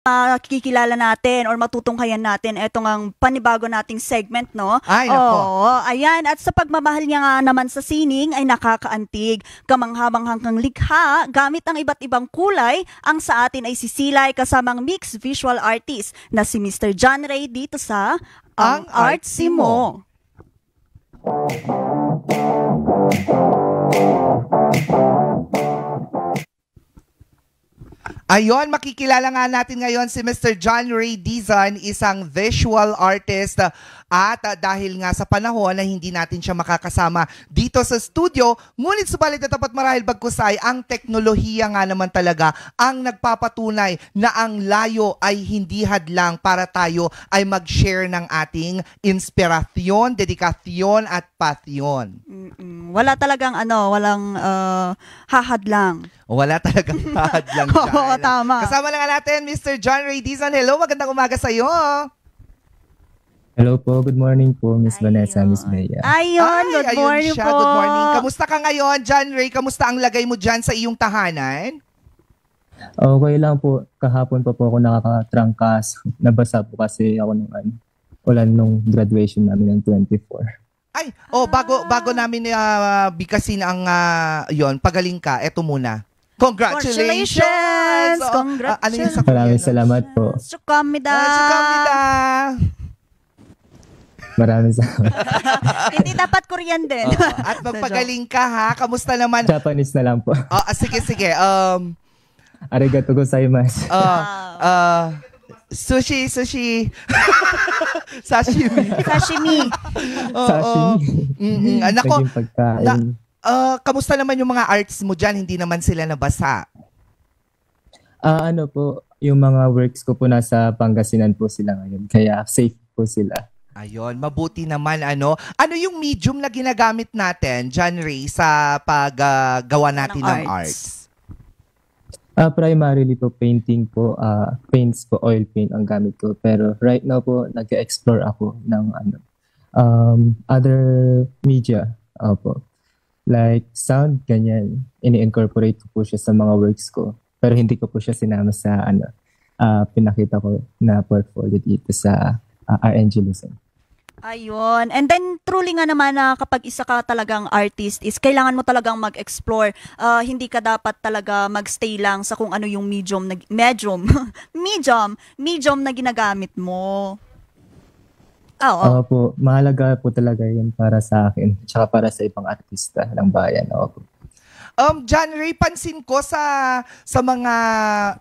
makikilala natin or matutunghayan natin etong ang panibago nating segment, no? Ay, nako. Oo, ayan. At sa pagmamahal niya nga naman sa sining ay nakakaantig. Kamanghamanghang likha, gamit ang iba't ibang kulay, ang sa atin ay sisilay kasamang mixed visual artist na si Mr. John Ray dito sa Ang Artsy Mo. Ayon, makikilala nga natin ngayon si Mr. John Ray Dizon, isang visual artist at dahil nga sa panahon na hindi natin siya makakasama dito sa studio, ngunit subalit na tapat marahil bagkusay, ang teknolohiya nga naman talaga ang nagpapatunay na ang layo ay hindi hadlang para tayo ay mag-share ng ating inspirasyon, dedikasyon at pasyon. Wala talagang walang hahadlang. Wala talagang hadlang. Oo, tama. Kasama lang natin Mr. John Ray Dizon. Hello, magandang umaga sa iyo. Hello po, good morning po, Miss Vanessa, Miss Bea. Good morning po. Good morning. Kamusta ka ngayon, John Ray? Kamusta ang lagay mo dyan sa iyong tahanan? Okay lang po, kahapon pa po ako nakakatrangkas. Nabasa po kasi ako ng ulan nung graduation namin ng 24. Ay, bago namin bikasin ang yon, pagaling ka, eto muna. Congratulations! Congratulations! Maraming salamat po. Sukamida! Maraming salamat. Hindi dapat Korean din. At magpagaling ka ha. Kamusta naman? Japanese na lang po. Sige. Arigato gozaimasu. Sushi. Sashimi. Sashimi. Nako. Naging pagkain. Kamusta naman yung mga arts mo dyan? Hindi naman sila nabasa. Ano po, yung mga works ko po nasa Pangasinan po sila ngayon. Kaya safe po sila. Ayun, mabuti naman ano. Ano yung medium na ginagamit natin, John Ray, sa paggawa natin ng arts? Primarily po painting po, paints po, oil paint ang gamit ko. Pero right now po, nag-explore ako ng other media. Po. Like sound, ganyan. Ini-incorporate ko po siya sa mga works ko. Pero hindi ko po siya sinama sa pinakita ko na portfolio dito sa RNG Luzon. Ayun. And then, truly nga naman na kapag isa ka talagang artist is kailangan mo talagang mag-explore. Hindi ka dapat talaga magstay lang sa kung ano yung medium na ginagamit mo. Oo. Po, mahalaga po talaga yun para sa akin. Tsaka para sa ibang artista ng bayan. Opo. John Ray, pansin ko sa mga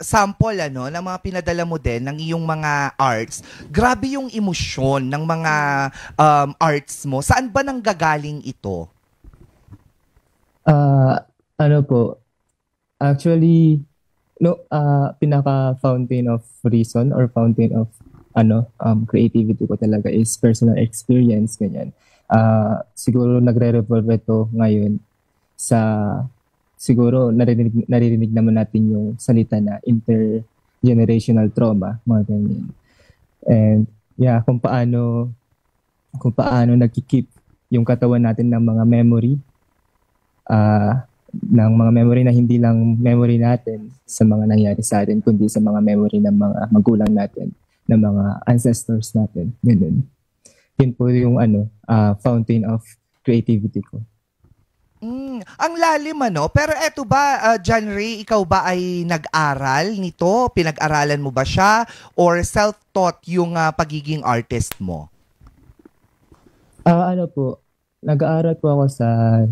sample ng mga pinadala mo din ng iyong mga arts. Grabe yung emosyon ng mga arts mo. Saan ba nanggagaling ito? Ano po? Actually, pinaka fountain of reason or fountain of creativity ko talaga is personal experience, ganyan. Siguro nagre-revolve ito ngayon sa siguro naririnig naman natin yung salita na intergenerational trauma, mga ganyan. And yeah, kung paano nagki-keep yung katawan natin ng mga memory, ng mga memory na hindi lang memory natin sa mga nangyari sa atin, kundi sa mga memory ng mga magulang natin, ng mga ancestors natin. Ganun. Yun po yung fountain of creativity ko. Ang lalim pero eto ba, John Ray, ikaw ba ay nag-aral nito? Pinag-aralan mo ba siya? Or self-taught yung pagiging artist mo? Ano po, nag-aaral po ako sa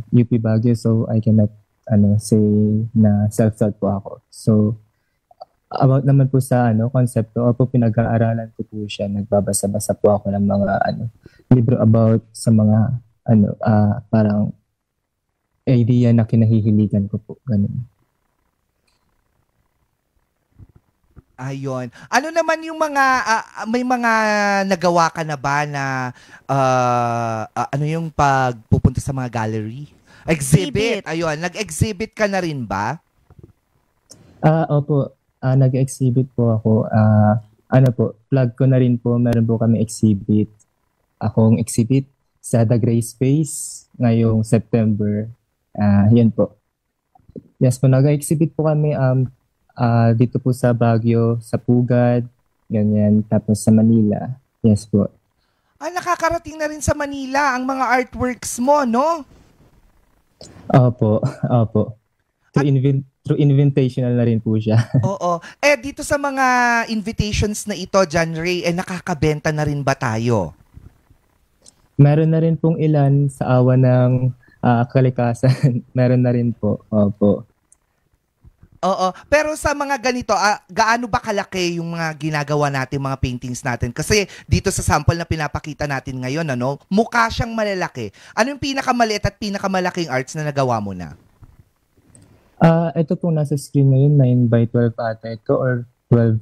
UP Baguio, so I cannot say na self-taught po ako. So, about naman po sa konsepto, po pinag-aaralan ko po siya. Nagbabasa-basa po ako ng mga libro about sa mga parang idea na kinahihiligan ko po. Ganun. Ayun. Ano naman yung mga, may mga nagawa ka na ba na, yung pagpupunta sa mga gallery? Exhibit. Ayun. Nag-exhibit ka na rin ba? Opo. Nag-exhibit po ako. Plug ko na rin po. Meron po kami exhibit. Akong exhibit sa The Gray Space ngayong September. Yan po. Yes po, nag-exhibit po kami Dito po sa Baguio, sa Pugad, ganyan. Tapos sa Manila. Yes po. Nakakarating na rin sa Manila ang mga artworks mo, no? Opo, opo. Through invitational na rin po siya. Oo. Dito sa mga invitations na ito, John Ray, nakakabenta na rin ba tayo? Meron na rin pong ilan sa awa ng kalikasan. Meron na rin po. Opo. Oo. Pero sa mga ganito, gaano ba kalaki yung mga ginagawa natin, mga paintings natin? Kasi dito sa sample na pinapakita natin ngayon, mukha siyang malalaki. Ano yung pinakamaliit at pinakamalaking arts na nagawa mo na? Ito pong nasa screen ngayon, 9x12 ata ito or 12,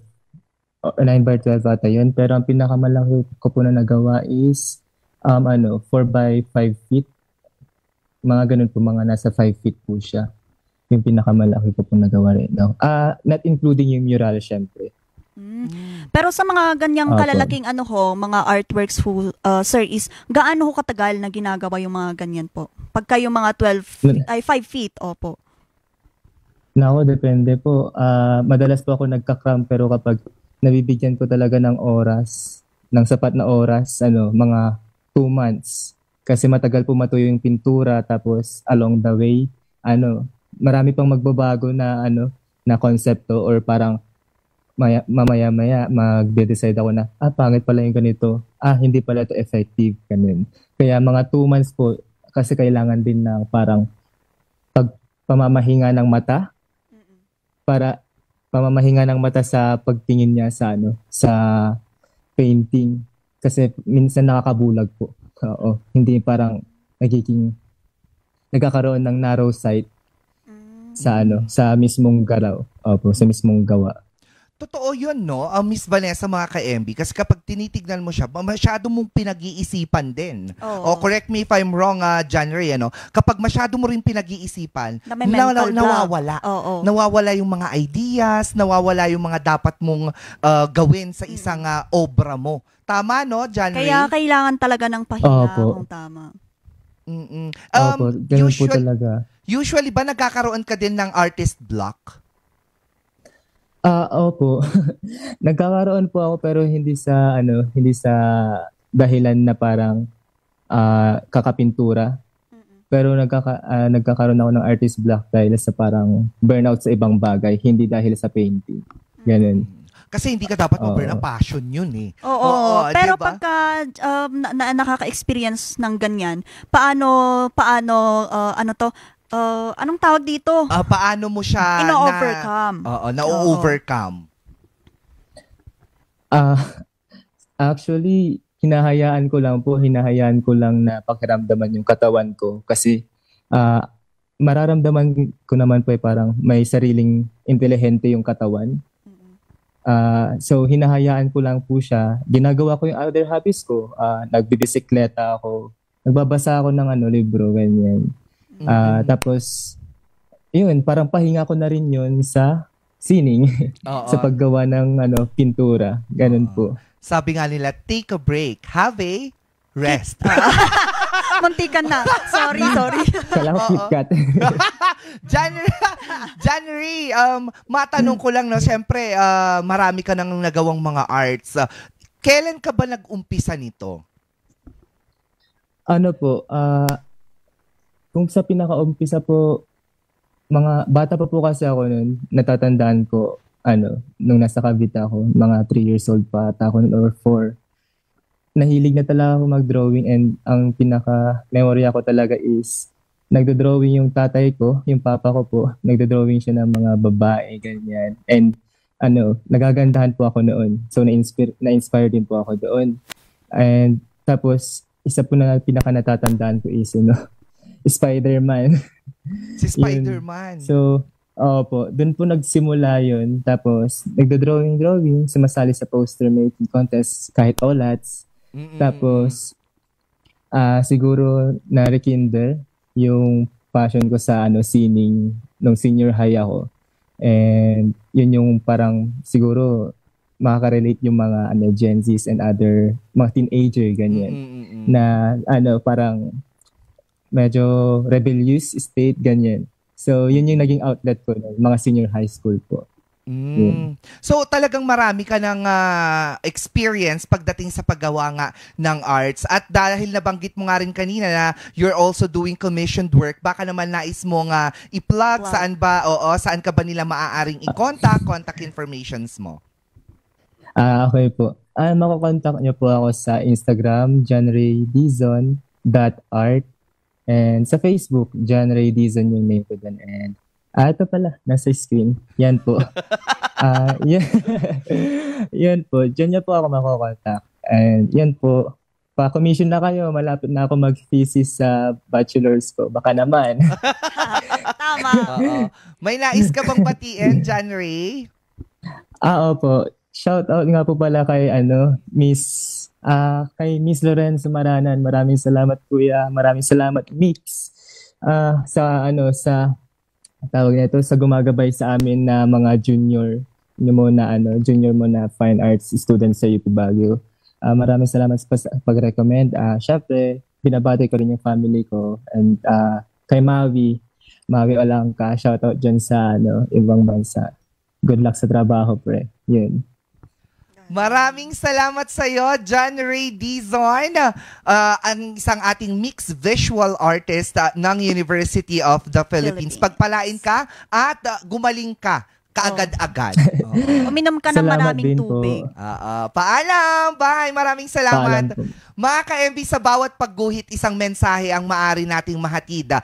9x12 ata yun. Pero ang pinakamalaki ko po na nagawa is 4x5 feet. Mga ganun po, mga nasa 5 feet po siya. Yung pinakamalaki ko po nagawa rin. No? Not including yung mural, syempre. Pero sa mga ganyang Opo. kalalaking mga artworks po, sir, is gaano ho katagal na ginagawa yung mga ganyan po? Pagka yung mga 5 feet, opo. Nako, depende po. Madalas po ako nagka-cramp pero kapag nabibigyan ko talaga ng oras, ng sapat na oras, mga 2 months. Kasi matagal po matuyo yung pintura tapos along the way, marami pang magbabago na na konsepto or parang mamaya-maya magde-decide ako na pangit pala yung ganito. Hindi pala ito effective ganun. Kaya mga 2 months po kasi kailangan din ng parang pamamahinga ng mata para pamamahinga ng mata sa pagtingin niya sa painting kasi minsan nakakabulag po. Oo, hindi parang nagkakaroon ng narrow sight sa mismong galaw. Opo, sa mismong gawa. Totoo yun, no? Miss Vanessa, mga ka-MB, kasi kapag tinitignan mo siya, masyado mong pinag-iisipan din. Oo. Correct me if I'm wrong, John Ray, kapag masyado mo rin pinag-iisipan, Na may mental block. nawawala. Oo. Nawawala yung mga ideas, nawawala yung mga dapat mong gawin sa isang obra mo. Tama, no, John Ray? Kaya kailangan talaga ng pahinga Opo. kung tama. Opo, ganun po talaga. Usually ba nagkakaroon ka din ng artist block? Opo. Nagkakaroon po ako pero hindi sa dahilan na parang kakapintura. Pero nagkakaroon ako ng artist block dahil sa parang burnout sa ibang bagay, hindi dahil sa painting. Ganun. Kasi hindi ka dapat ma-burn ang passion yun eh. Oo. Pero diba? pagka nakaka-experience ng ganyan, paano anong tawag dito? Paano mo siya Ino-overcome. na-overcome? Actually, hinahayaan ko lang na pakiramdaman yung katawan ko kasi mararamdaman ko naman po parang may sariling intelihente yung katawan. So hinahayaan ko lang po siya. Ginagawa ko yung other hobbies ko. Nagbibisikleta ako. Nagbabasa ako ng libro, ganyan. Tapos, yun, parang pahinga ko na rin yun sa sining, sa paggawa ng pintura. Ganun po. Sabi nga nila, take a break, have a rest. Muntikan na. Sorry. Kailangan ko KitKat. January, matanong ko lang, no, siyempre, marami ka nang nagawang mga arts. Kailan ka ba nag-umpisa nito? Kung sa pinaka-umpisa po, mga bata pa po kasi ako noon, natatandaan ko, nung nasa Cavite ako, mga 3 years old pa ata ako or 4. Nahilig na talaga ako mag-drawing and ang pinaka-memory ako talaga is nagdo-drawing yung tatay ko, yung papa ko po, nagdo-drawing siya ng mga babae, ganyan. And nagagandahan po ako noon. So na-inspire din po ako doon. And tapos, isa po na pinaka-natatandaan ko is, Spider-Man. Si Spider-Man. So, opo, doon po nagsimula yun. Tapos, nagdo-drawing, sumasali sa poster making contest kahit OLATs. Tapos, siguro na-rekindle yung passion ko sa sining nung senior high ako. And yun yung parang siguro makaka-relate yung mga Gen Zs and other mga teenager, ganyan. Na parang medyo rebellious state, ganyan. So, yun yung naging outlet ko ng mga senior high school po. So talagang marami ka ng experience pagdating sa paggawa nga ng arts. At dahil nabanggit mo nga rin kanina na you're also doing commissioned work, baka naman nais mo nga i-plug saan ka ba nila maaaring i-contact, contact informations mo? Okay po. Makokontak niyo po ako sa Instagram, johnraydizon.art, and sa Facebook, John Ray Dizon yung name ko dun. And ito pala, nasa screen. Yan po. Yan, yan po. Diyan niyo po ako makokontak. And yan po. Pa-commission na kayo. Malapit na ako mag-thesis sa bachelor's ko. Baka naman. Tama. Oo. May nais ka bang batiin, John Ray? Opo. Shout out nga po pala kay kay Miss Lorenzo Maranan. Maraming salamat kuya. Maraming salamat Mix. Sa tawag nito sa gumagabay sa amin na mga junior mo na fine arts students sa UP Baguio. Maraming salamat sa pag-recommend. Syempre, binabati ko rin yung family ko and kay Mavi Olangka, shoutout dyan sa ibang bansa. Good luck sa trabaho, pre. Yun. Maraming salamat sa iyo, John Ray Dizon, ang isang ating mixed visual artist ng University of the Philippines. Pagpalain ka at gumaling ka kaagad-agad. Uminom ka ng maraming tubig. Paalam! Bye! Maraming salamat. Paalam po. Mga ka-MB, sa bawat pagguhit, isang mensahe ang maaari nating mahatid